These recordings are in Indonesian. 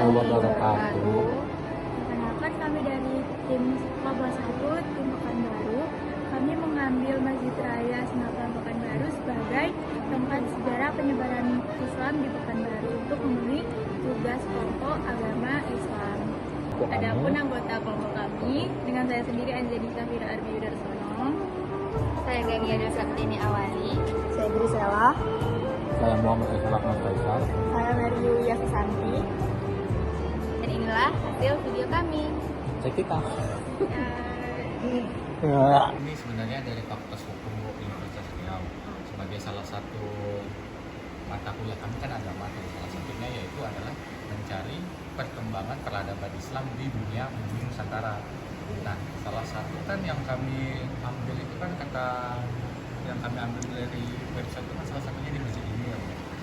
warahmatullahi wabarakatuh. Perkenalkan kami dari tim Maba 1, tim Pekanbaru. Kami mengambil Masjid Raya Senapan Pekanbaru sebagai tempat sejarah penyebaran Islam di Pekanbaru untuk memenuhi tugas pokok agama Islam. Adapun anggota kelompok kami dengan saya sendiri Anjani Safira Arbi Yudarsono. Saya Gania Dosantini Awali. Saya Grisela. Saya Muhammad Faisal Faisal. Saya Mariu Yafisanti. Dan inilah hasil video kami. Cek kita. Ini sebenarnya dari Fakultas Hukum Universitas Riau sebagai salah satu mata kuliah kami kan agama, salah satunya yaitu adalah mencari perkembangan peradaban Islam di dunia bumi Nusantara. Nah, salah satu kan yang kami ambil itu kan kata yang kami ambil dari website itu kan salah satunya di masjid ini ya,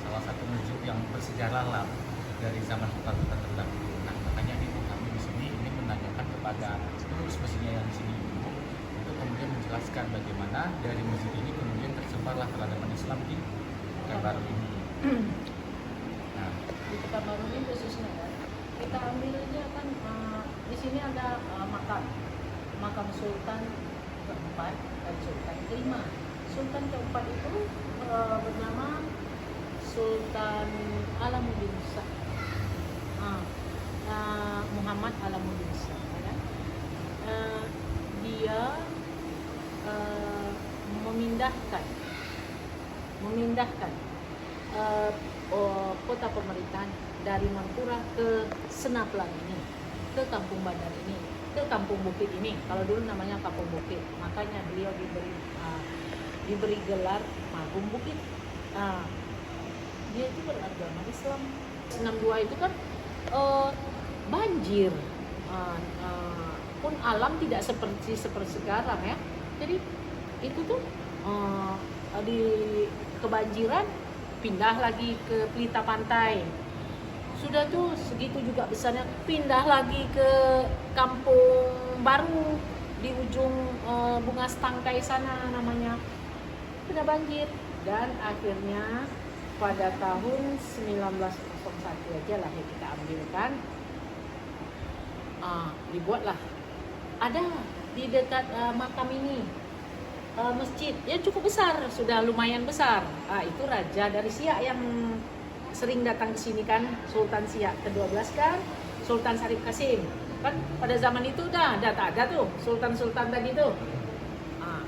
salah satu masjid yang bersejarah lah dari zaman sultan-sultan terdahulu. Nah, makanya itu kami di sini ini menanyakan kepada pengurus masjidnya yang di sini untuk kemudian menjelaskan bagaimana dari masjid ini kemudian tersebarlah peradaban Islam di Pekanbaru ini. Nah, Di Pekanbaru ini khususnya ya, kita ambilnya kan di sini ada makam Sultan keempat dan Sultan kelima. Sultan keempat itu bernama Sultan Alamuddin Shah, Muhammad Alamuddin Shah. Ya. Dia memindahkan kota pemerintahan dari Mangkurat ke Senaplang ini, ke Kampung Bandar ini, ke Kampung Bukit ini. Kalau dulu namanya Kampung Bukit, makanya beliau diberi gelar Magum Bukit. Dia itu beragama Islam. 62 itu kan banjir, pun alam tidak seperti sekarang ya. Jadi itu tuh di kebanjiran pindah lagi ke Pelita Pantai. Sudah tuh segitu juga besarnya pindah lagi ke Kampung Baru di ujung Bunga Stangkai sana namanya. Sudah banjir dan akhirnya pada tahun 1901 aja lah yang kita ambilkan. Dibuatlah ada di dekat makam ini masjid yang cukup besar, sudah lumayan besar. Itu raja dari Siak yang sering datang ke sini kan, Sultan Siak ke-12 kan, Sultan Syarif Kasim. Kan pada zaman itu tak ada tuh sultan-sultan tadi tuh.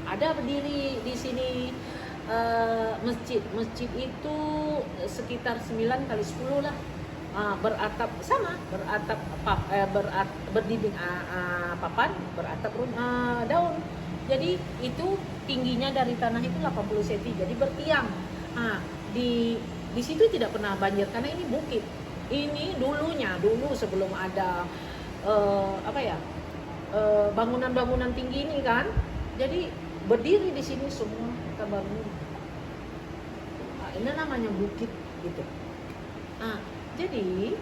Ada berdiri di sini masjid. Masjid itu sekitar 9 kali 10 lah. Beratap sama, berdinding papan, beratap daun. Jadi itu tingginya dari tanah itu 80 cm, jadi bertiang. Di situ tidak pernah banjir karena ini bukit. Ini dulu sebelum ada bangunan-bangunan tinggi ini kan. Jadi berdiri di sini semua Pekanbaru. Ini namanya bukit gitu. Jadi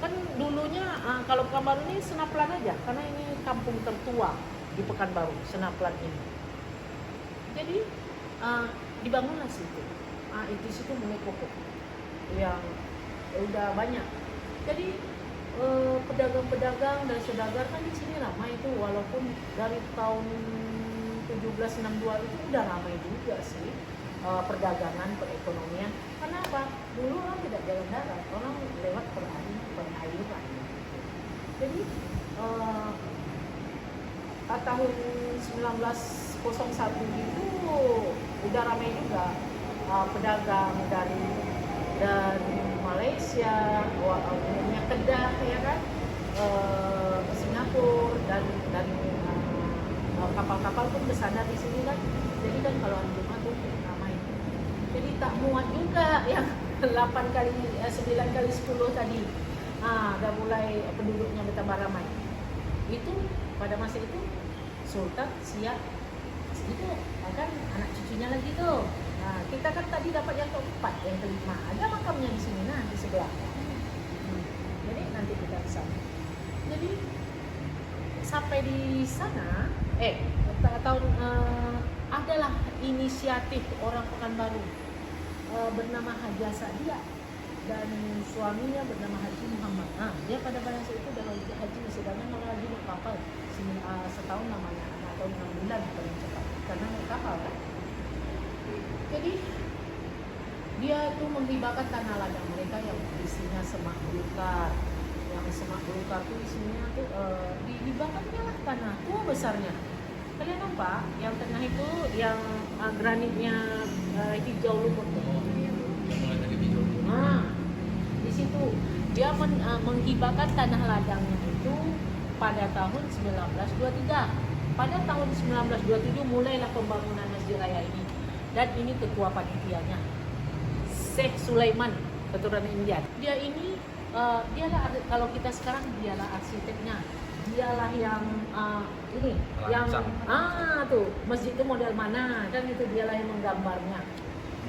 kan dulunya kalau Pekanbaru ini Senaplang aja karena ini kampung tertua di Pekanbaru, Senaplang ini. Jadi dibangunlah situ. Itu situ mulai pokok yang udah banyak. Jadi pedagang-pedagang dan saudagar kan di sini ramai itu, walaupun dari tahun 1762 itu udah ramai juga sih. Perdagangan, perekonomian. Kenapa? Dulu orang tidak jalan darat, orang lewat perairan. Jadi tahun 1901 itu udah ramai juga pedagang dari Malaysia, umumnya Kedah ya kan, Singapura dan kapal-kapal pun bersandar di sini kan. Jadi kan kalau hari Jumat tuh ramai. Jadi tak muat juga yang 9 kali 10 tadi. Udah mulai penduduknya bertambah ramai. Itu pada masa itu Sultan Siak itu kan anak cucunya lagi tuh. Kita kan tadi dapat yang keempat, yang kelima. Ada makamnya di sini di sebelah. Jadi nanti kita ke sana. Jadi sampai di sana adalah inisiatif orang Pekanbaru bernama Haji Sadia dan suaminya bernama Haji Muhammad. Nah, dia pada bahasa itu adalah haji, sedangkan orang haji naik kapal setahun namanya, atau 6 bulan paling cepat karena naik kapal kan. Jadi dia tuh menghibahkan tanah ladang mereka yang isinya semak belukar. Yang semak belukar tuh isinya tuh dihibahkannya lah tanah tua besarnya. Kalian nampak yang tengah itu yang granitnya hijau lumut tuh. Yang mulai dari hijau. Nah, di situ dia menghibahkan tanah ladangnya itu pada tahun 1923. Pada tahun 1927 mulailah pembangunan Masjid Raya ini. Dan ini ketua panitianya, Syekh Sulaiman, keturunan India. Dia ini, dialah kalau kita sekarang dialah arsiteknya. Dialah yang ini, Merancang. yang tuh masjid itu model mana, dan itu dialah yang menggambarnya.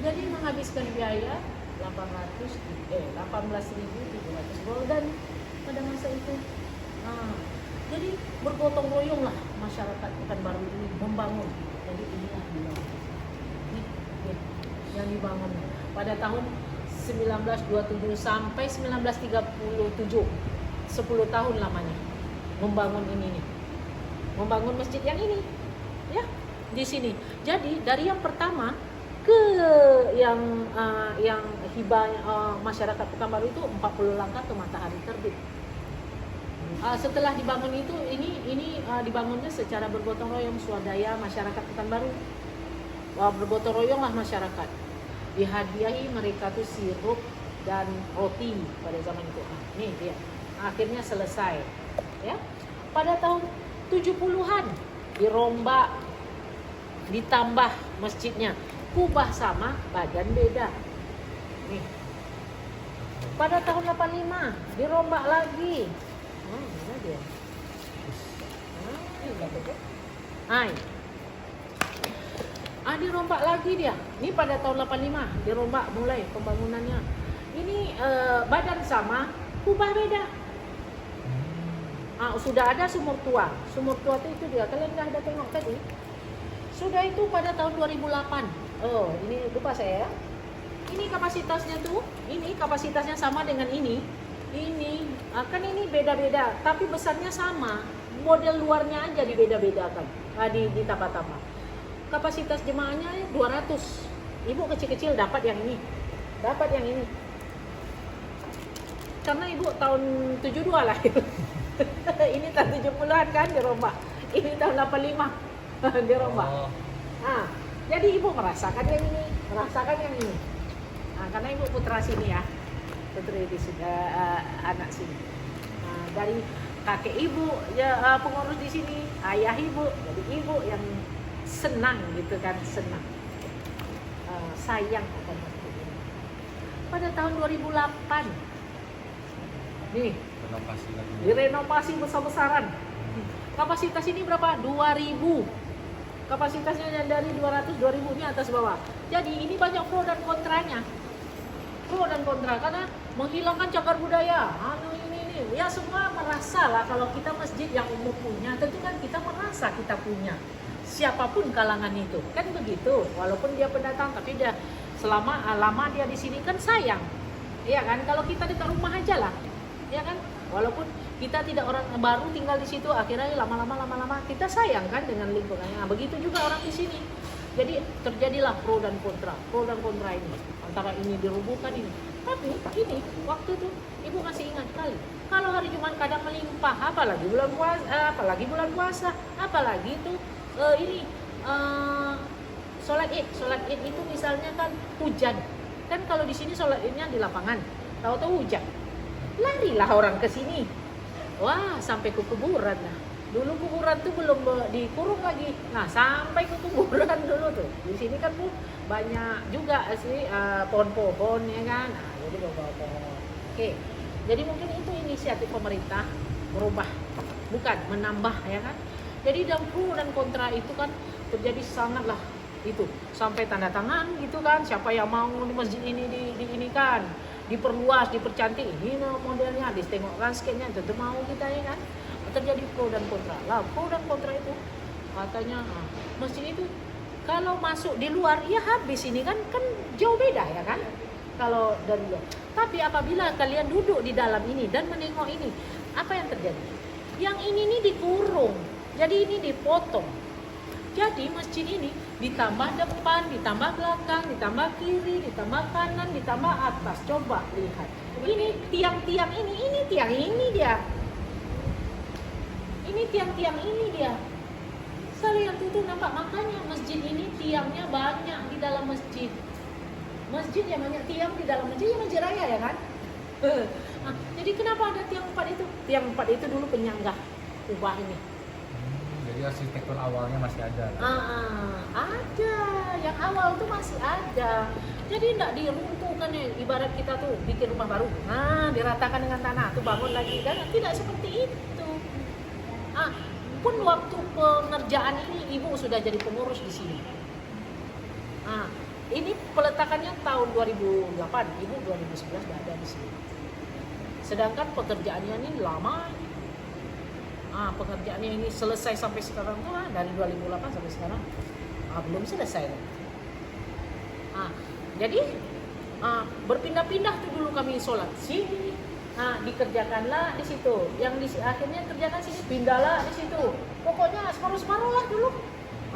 Jadi menghabiskan biaya 18.700 gulden pada masa itu. Jadi bergotong royong lah masyarakat Pekanbaru ini membangun. Jadi inilah dibangun. Yang dibangun pada tahun 1927 sampai 1937, 10 tahun lamanya membangun ini nih, membangun masjid yang ini ya di sini. Jadi dari yang pertama ke yang hibah masyarakat Pekanbaru itu 40 langkah ke matahari terbit. Setelah dibangun itu ini dibangunnya secara bergotong royong swadaya masyarakat Pekanbaru. Bergotong royong lah masyarakat. Dihadiahi mereka tuh sirup dan roti pada zaman itu. Nih dia. Akhirnya selesai. Ya. Pada tahun 70-an dirombak, ditambah masjidnya, kubah sama, badan beda. Nih. Pada tahun 85 dirombak lagi. Mana dia? Ini enggak betul. Hai. Dirombak lagi dia. Ini pada tahun 85 dirombak mulai pembangunannya. Ini badan sama, kubah beda. Sudah ada sumur tua. Sumur tua itu dia. Kalian dah ada tengok tadi. Sudah itu pada tahun 2008. Oh, ini lupa saya ya. Ini kapasitasnya tuh. Ini kapasitasnya sama dengan ini. Ini kan ini beda-beda, tapi besarnya sama. Model luarnya aja dibeda-bedakan. Ditambah-tambah. Kapasitas jemaahnya 200. Ibu kecil-kecil dapat yang ini. Dapat yang ini. Karena ibu tahun 72 lahir. Ini tahun 70-an kan dirombak. Ini tahun 85 dirombak. Jadi ibu merasakan yang ini, merasakan yang ini. Karena ibu putra sini ya. Putri di anak sini. Dari kakek ibu ya pengurus di sini, ayah ibu, jadi ibu yang senang gitu kan, senang, sayang akan masjid ini. Pada tahun 2008 nih Renovasi lagi. direnovasi besar-besaran. Kapasitas ini berapa? 2000. Kapasitasnya yang dari 200, 2000 ini atas bawah. Jadi ini banyak pro dan kontranya. Pro dan kontra karena menghilangkan cagar budaya. Ini. Ya semua merasa lah kalau kita masjid yang umum punya, tentu kan kita merasa kita punya. Siapapun kalangan itu kan begitu, walaupun dia pendatang tapi dia selama lama dia di sini kan sayang, ya kan? Kalau kita dekat rumah aja lah, ya kan? Walaupun kita tidak orang baru tinggal di situ, akhirnya lama-lama kita sayang kan dengan lingkungannya. Begitu juga orang di sini. Jadi terjadilah pro dan kontra ini antara ini dirubuhkan ini. Tapi ini waktu itu ibu masih ingat kali. Kalau hari Jumat kadang melimpah, apalagi bulan puasa, apalagi itu sholat id itu misalnya kan hujan kan, kalau di sini sholat idnya di lapangan, tahu-tahu hujan, larilah orang ke sini, wah sampai ke kuburan. Nah dulu kuburan tuh belum dikurung lagi, nah sampai ke kuburan dulu tuh. Di sini kan bu banyak juga sih pohon-pohon ya kan, nah jadi bawa pohon. Oke, jadi mungkin itu inisiatif pemerintah merubah, bukan menambah ya kan. Jadi dan pro dan kontra itu kan terjadi sangatlah itu sampai tanda tangan gitu kan, siapa yang mau di masjid ini ini kan diperluas, dipercantik, ini modelnya, ditengokkan sketnya, tentu mau kita ya kan. Terjadi pro dan kontra. Lah pro dan kontra itu katanya masjid itu Kalau masuk di luar, ya habis ini kan jauh beda ya kan? Kalau dari luar. Tapi apabila kalian duduk di dalam ini dan menengok ini, apa yang terjadi? Yang ini nih dikurung, jadi ini dipotong. Jadi masjid ini ditambah depan, ditambah belakang, ditambah kiri, ditambah kanan, ditambah atas. Coba lihat. Ini tiang-tiang ini tiang ini dia. Ini tiang-tiang ini dia. Saya lihat itu nampak, makanya masjid ini tiangnya banyak di dalam masjid. Masjid yang banyak tiang di dalam masjid, ya masjid raya ya kan? Nah, jadi kenapa ada tiang 4 itu? Tiang 4 itu dulu penyangga kubah ini. Jadi arsitektur awalnya masih ada. Ada. Yang awal tuh masih ada. Jadi tidak diruntuhkan ya, ibarat kita tuh bikin rumah baru. Nah, diratakan dengan tanah, tuh bangun lagi kan? Tidak seperti itu. Pun waktu pengerjaan ini ibu sudah jadi pengurus di sini. Ini peletakannya tahun 2008, ibu 2011 sudah ada di sini. Sedangkan pekerjaannya ini lama. Pekerjaannya ini selesai sampai sekarang tuh dari 2008 sampai sekarang belum selesai. Jadi berpindah-pindah tuh dulu kami sholat sini. Dikerjakanlah di situ. Yang di akhirnya kerjakan sini, pindahlah di situ. Pokoknya separuh-separuh lah dulu.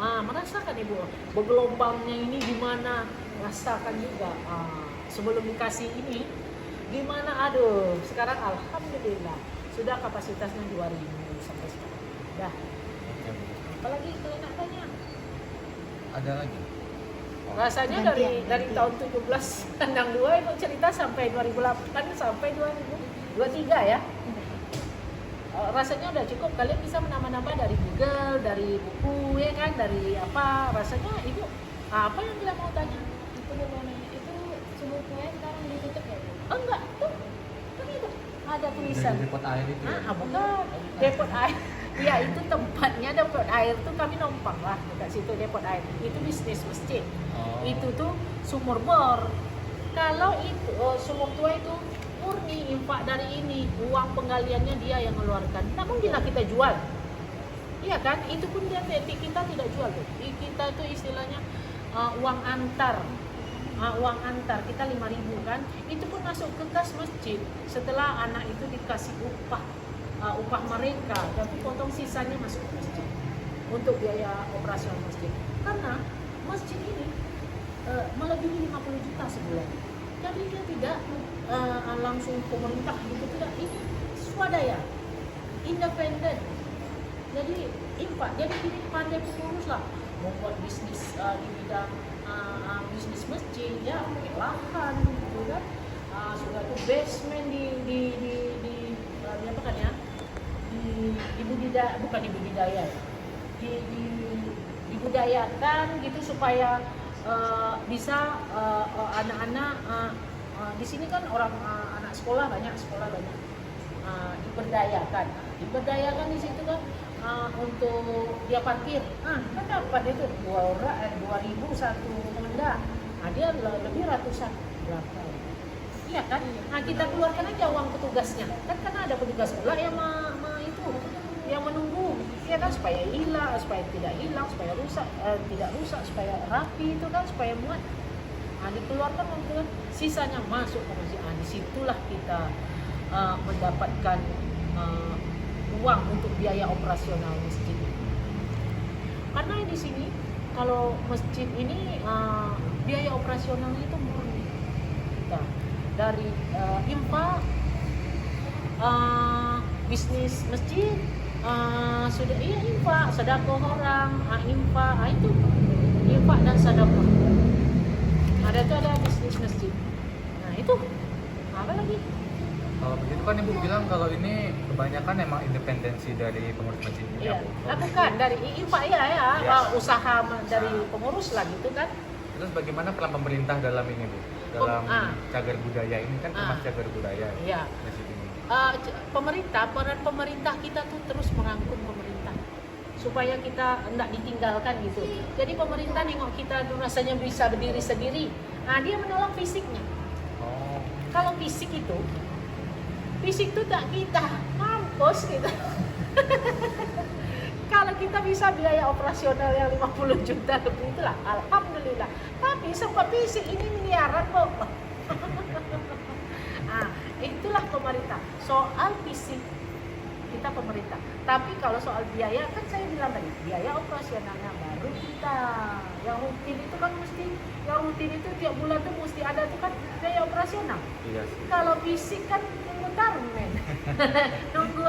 Merasakan ibu bergelombangnya ini gimana, rasakan juga. Sebelum dikasih ini gimana, aduh sekarang alhamdulillah sudah kapasitasnya 2000 sampai sekarang. Dah. Apalagi kalian nak tanya? Ada lagi? Rasanya dari tahun 1762 ibu cerita sampai 2008 sampai 2023 ya. Rasanya udah cukup, kalian bisa menambah-nambah dari Google, dari buku ya kan, dari apa, rasanya ibu apa yang kalian mau tanya? Itu mau nanya, itu sumur kuenya sekarang ditutup ya Bu? Enggak, tuh kan itu ada tulisan. Dari depot air itu. Bukan depot air. Ya itu tempatnya depot air tuh kami numpang lah dekat situ depot air. Itu bisnis masjid. Itu tuh sumur bor. Kalau itu sumur tua itu murni infak dari ini, uang penggaliannya dia yang mengeluarkan. Tidak mungkin lah kita jual. Iya kan? Itu pun dia kita tidak jual tuh. Kita tuh istilahnya uang antar. Uang antar kita 5.000 kan. Itu pun masuk ke kas masjid. Setelah anak itu dikasih upah mereka, tapi potong sisanya masuk ke masjid untuk biaya operasional masjid. Karena masjid ini melebihi 50 juta sebulan. Jadi dia tidak langsung pemerintah gitu, tidak. Ini swadaya, independen. Jadi infak. Jadi ini pandai pengurus lah, membuat bisnis di bidang bisnis masjid, ya pakai lahan, gitu kan. Sudah tuh basement di apa kan ya? Dibudayakan gitu supaya bisa anak-anak di sini kan orang anak sekolah banyak diberdayakan di situ kan untuk dia parkir kan dapat itu 2.000 satu pengendara, dia lebih ratusan berapa. Iya kan? Kita keluarkan aja uang petugasnya. Kan karena ada petugas pula yang yang menunggu, ya kan, supaya hilang, supaya tidak hilang, supaya rusak, tidak rusak, supaya rapi itu kan, supaya muat. Dikeluarkan uang, sisanya masuk ke masjid. Disitulah kita mendapatkan uang untuk biaya operasional masjid. Karena di sini kalau masjid ini biaya operasionalnya itu murni. Dari infak, bisnis masjid, sudah infak, sedekah orang, infak, itu infak dan sedekah. Ada bisnis masjid. Nah itu apa lagi? Kalau begitu kan ibu bilang kalau ini kebanyakan emang independensi dari pengurus masjid ini. Iya. Bukan dari infak usaha dari pengurus lah gitu kan. Terus bagaimana peran pemerintah dalam ini Bu? Dalam cagar budaya ini kan termasuk cagar budaya. Iya. Masjid ini. Peran pemerintah kita tuh terus merangkum pemerintah supaya kita tidak ditinggalkan gitu. Jadi pemerintah nengok kita tuh rasanya bisa berdiri sendiri. Dia menolong fisiknya. Kalau fisik itu tak kita mampus gitu. Kalau kita bisa biaya operasional yang 50 juta lebih itulah, alhamdulillah. Tapi sempat fisik ini miliaran kok. Itulah pemerintah. Soal fisik kita pemerintah. Tapi kalau soal biaya kan saya bilang tadi, biaya operasionalnya baru kita. Yang rutin itu kan mesti, yang rutin itu tiap bulan tuh mesti ada tuh kan biaya operasional. Iya sih. Kalau fisik kan nunggu tarmen, nunggu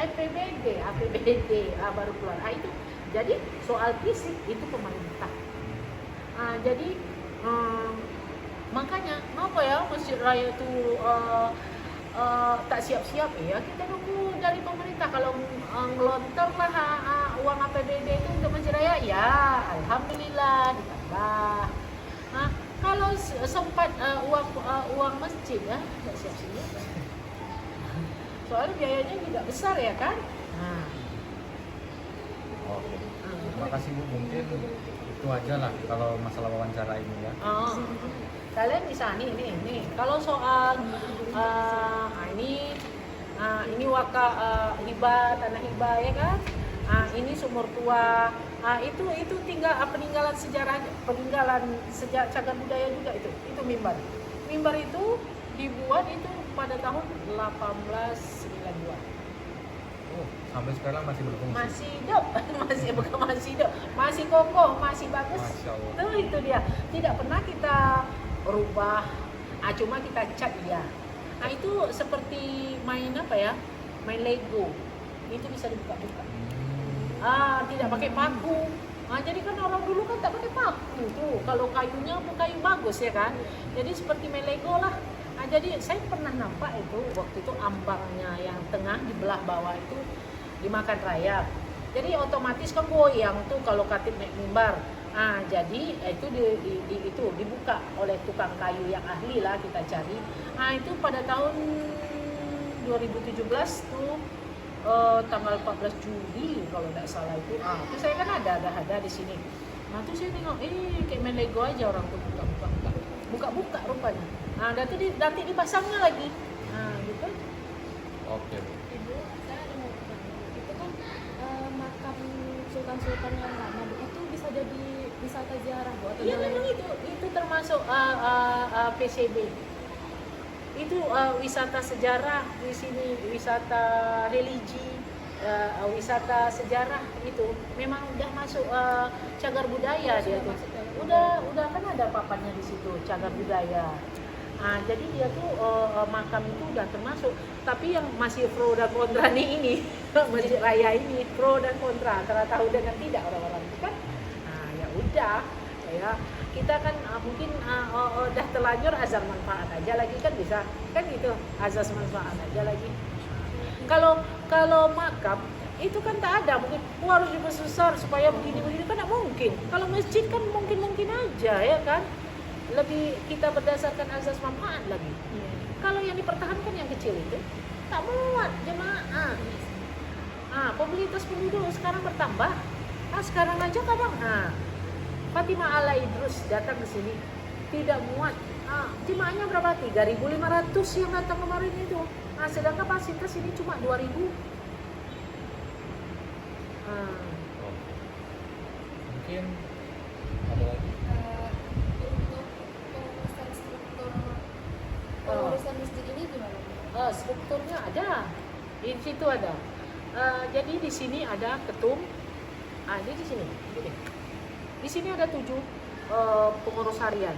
APBD baru keluar. Itu jadi soal fisik itu pemerintah. Jadi makanya kenapa ya Masjid Raya itu tak siap-siap ya, kita nunggu dari pemerintah. Kalau ngelontor lah uang APBD itu untuk Masjid Raya, ya alhamdulillah ditambah. Kalau sempat uang masjid ya tak siap-siap. Soalnya biayanya juga besar ya kan. Oke. Terima kasih Bu, mungkin itu aja lah kalau masalah wawancara ini ya. Kalian bisa nih. Kalau soal ini waka hibah, tanah hibah ya kan. Ini sumur tua. Itu tinggal peninggalan sejarah, cagar budaya juga itu mimbar. Mimbar itu dibuat itu pada tahun 1892. Sampai sekarang masih berfungsi. Masih hidup, masih kokoh, masih bagus. Masya Allah. Itu dia. Tidak pernah kita rubah. Cuma kita cat dia. Itu seperti main apa ya? Main Lego. Itu bisa dibuka-buka. Tidak pakai paku. Jadi kan orang dulu kan tak pakai paku tuh. Kalau kayunya kayu bagus ya kan. Jadi seperti main Lego lah. Jadi saya pernah nampak itu waktu itu ambangnya yang tengah di belah bawah itu dimakan rayap. Jadi otomatis kan goyang tuh kalau khatib naik mimbar. Jadi itu dibuka oleh tukang kayu yang ahli lah kita cari. Itu pada tahun 2017 tuh tanggal 14 Juli kalau tidak salah itu. Itu saya kan ada di sini. Tuh saya tengok, kayak main Lego aja orang tuh buka rupanya. Nanti dipasangnya lagi. Gitu. Oke. Ibu, saya ada mau bertanya. Itu kan makam sultan-sultan yang lama, Bu, itu bisa jadi wisata ziarah, Bu? Atau Iya memang itu termasuk PCB. Itu wisata sejarah di sini, wisata religi, wisata sejarah itu memang udah masuk cagar budaya dia tuh. Udah kan ada papannya di situ cagar budaya. Jadi dia tuh makam itu udah termasuk. Tapi yang masih pro dan kontra nih ini Masjid Raya ini pro dan kontra antara tahu dengan tidak orang-orang itu kan. Ya udah ya kita kan mungkin udah terlanjur azas manfaat aja lagi kan bisa kan gitu, azas manfaat aja lagi. Kalau makam itu kan tak ada mungkin harus diperbesar supaya begini kan tak mungkin. Kalau masjid kan mungkin aja ya kan, lebih kita berdasarkan azas manfaat lagi. Kalau yang dipertahankan yang kecil itu tak muat jemaah. Mobilitas penduduk sekarang bertambah. Sekarang aja kadang Fatimah Ala Idrus datang ke sini tidak muat. Jemaahnya berapa? 3.500 yang datang kemarin itu. Sedangkan kapasitas ini cuma 2.000. Mungkin ada lagi. Untuk pengurusan struktur pengurusan masjid ini gimana, Bu? Strukturnya ada. Di situ ada. Jadi di sini ada ketum. Di sini. Di sini ada 7 pengurus harian.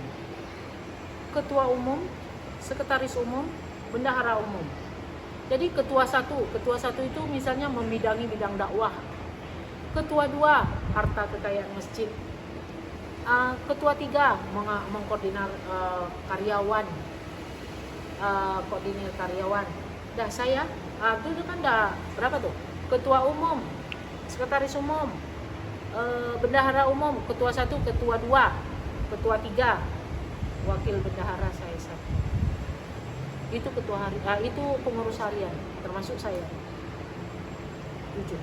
Ketua umum, sekretaris umum, bendahara umum. Jadi ketua satu itu misalnya membidangi bidang dakwah. Ketua 2 harta kekayaan masjid. Ketua 3 mengkoordinar karyawan. Koordinir karyawan. Saya dulu kan berapa tuh? Ketua umum, sekretaris umum, bendahara umum, ketua 1, ketua 2, ketua 3, wakil bendahara saya 1. Itu ketua itu pengurus harian termasuk saya 7.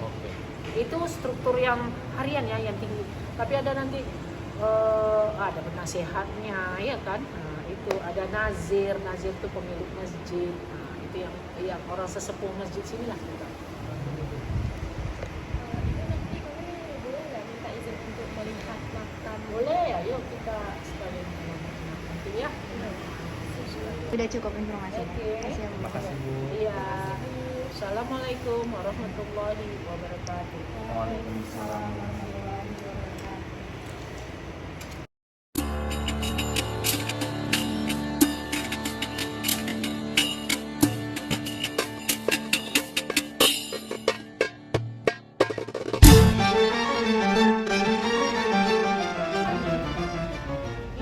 Oke. Itu struktur yang harian ya, yang tinggi. Tapi ada nanti ada penasehatnya ya kan. Itu ada nazir itu pemilik masjid. itu yang orang sesepuh masjid sini lah kita. Itu nanti kami boleh nggak minta izin untuk melihat makam? Boleh ya, yuk kita sekalian nanti ya. Udah cukup informasinya. Oke. Makasih ya, Bu. Terima kasih Bu. Iya. Assalamualaikum warahmatullahi wabarakatuh. Waalaikumsalam.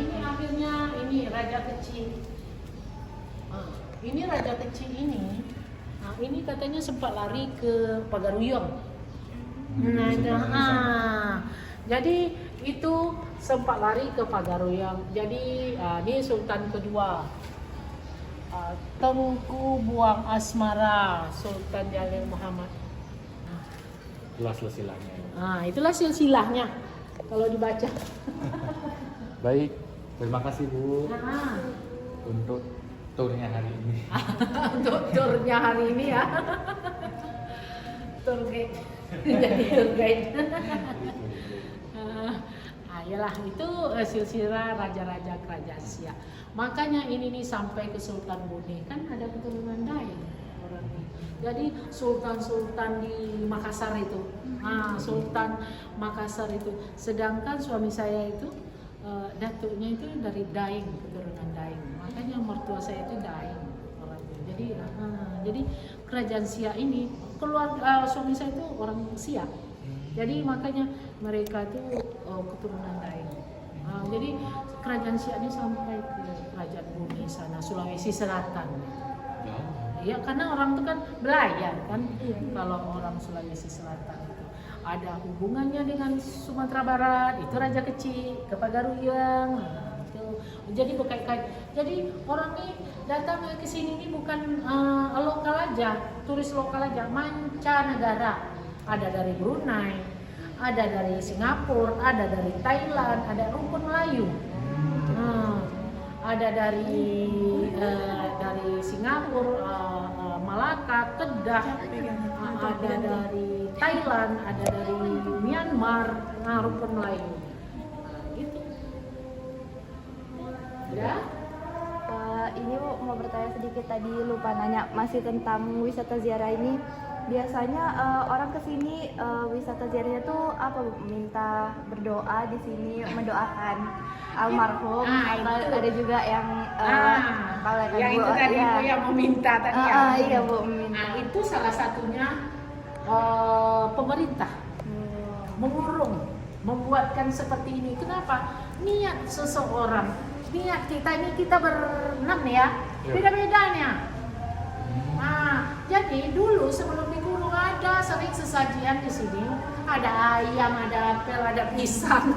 Ini akhirnya ini raja kecil. Ini raja kecil ini. Nah, ini katanya sempat lari ke Pagaruyung. Jadi itu sempat lari ke Pagaruyung. Jadi ini Sultan kedua. Tengku Buang Asmara, Sultan Jalil Muhammad. Itulah silsilahnya. Itulah silsilahnya kalau dibaca. Baik, terima kasih Bu Nah, untuk turnya hari ini. untuk turnya hari ini ya. Tour guide. Jadi tour guide. Yalah itu silsilah raja-raja kerajaan Siak. Makanya ini nih sampai ke Sultan Bone kan ada keturunan Daeng orang ini. Jadi sultan-sultan di Makassar itu, Sultan Makassar itu. Sedangkan suami saya itu datuknya itu dari Daeng, keturunan Daeng. Makanya mertua saya itu Daeng orangnya. Jadi kerajaan Siak ini keluarga suami saya itu orang Siak. Jadi makanya mereka itu keturunan Daeng. Jadi kerajaan Siak ini sampai ke kerajaan Bone sana, Sulawesi Selatan. Iya, karena orang itu kan belayar kan. Kalau orang Sulawesi Selatan itu ada hubungannya dengan Sumatera Barat, itu raja kecil ke Pagaruyung. Itu jadi berkait-kait. Jadi orang ini datang ke sini ini bukan lokal aja, turis lokal aja, mancanegara. Ada dari Brunei, ada dari Singapura, ada dari Thailand, ada rukun Melayu. Ada dari Singapura, Malaka, Kedah, ada dari Thailand, ada dari Myanmar, rukun Melayu. Gitu. Ya? Ini Bu, mau bertanya sedikit, tadi lupa nanya masih tentang wisata ziarah ini. Biasanya orang kesini wisata ziarahnya tuh apa Bu? Minta berdoa di sini, mendoakan almarhum, atau itu. ada juga yang kalau kan Yang Bu, itu tadi ya. Bu yang meminta tadi ya. Iya Bu, meminta. Nah, itu salah satunya pemerintah mengurung, membuatkan seperti ini. Kenapa? Niat seseorang, niat kita ini, kita berenam ya, beda-bedanya. Nah, jadi dulu sebelum dikurung ada sering sesajian di sini, ada ayam, ada apel, ada pisang.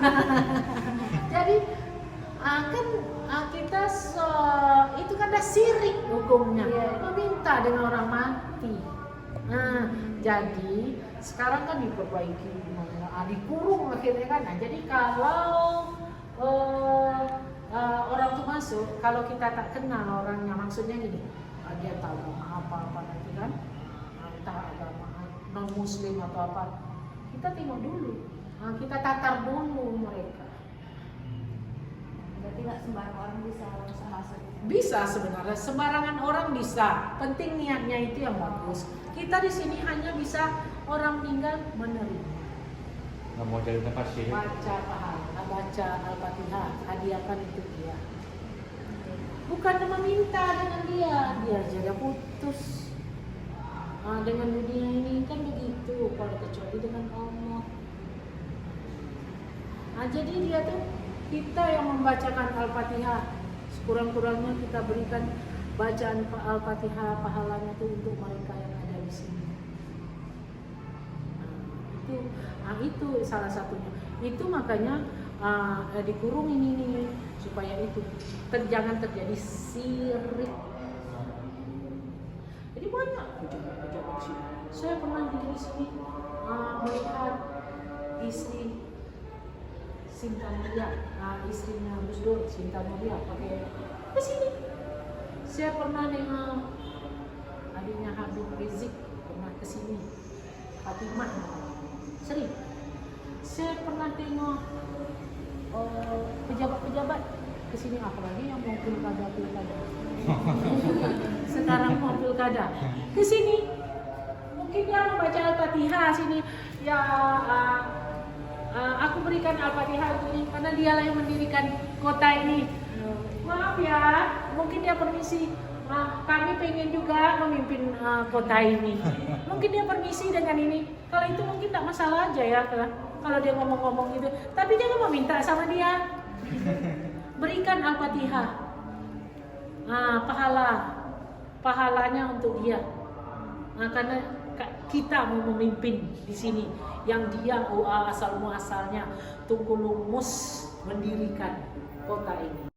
Jadi kan kita itu kan ada syirik hukumnya, meminta dengan orang mati. Nah, jadi sekarang kan diperbaiki, dikurung akhirnya kan. Nah, jadi kalau orang tuh masuk, kalau kita tak kenal orangnya, maksudnya gini, dia tahu apa nanti kan, entah agama non muslim atau apa, kita tengok dulu, kita tatar dulu mereka. Berarti nggak sembarang orang bisa langsung masuk. Bisa sebenarnya, sembarangan orang bisa, penting niatnya itu yang bagus. Kita di sini hanya bisa orang meninggal menerima, Nggak mau jadi tempat syirik. baca Al-Fatihah, hadiahkan itu dia. Bukan meminta dengan dia jaga putus. Dengan dunia ini kan begitu, kalau kecuali dengan Allah. Jadi dia tuh, kita yang membacakan Al-Fatihah, sekurang-kurangnya kita berikan bacaan Al-Fatihah, pahalanya tuh untuk mereka yang ada di sini. Itu salah satunya. Itu makanya dikurung ini nih, supaya itu jangan terjadi syirik. Jadi banyak pejabat-pejabat sini. Saya pernah di sini melihat istri Sinta Mulia, istrinya Gus Dur, Sinta Mulia pakai ke sini. Saya pernah nengok tengok pejabat-pejabat kesini, apalagi yang mau pilkada. Sekarang mau pilkada kesini, mungkin dia membaca Al-Fatihah sini. Ya, aku berikan Al-Fatihah untuk ini karena dialah yang mendirikan kota ini. Maaf ya, mungkin dia permisi. Kami pengen juga memimpin kota ini. Mungkin dia permisi dengan ini. Kalau itu mungkin tak masalah aja ya, kalau dia ngomong-ngomong gitu. Tapi jangan meminta sama dia. Berikan Al-Fatihah. Pahalanya untuk dia. Karena kita mau memimpin di sini, yang dia asal muasalnya Tunku Lumus mendirikan kota ini.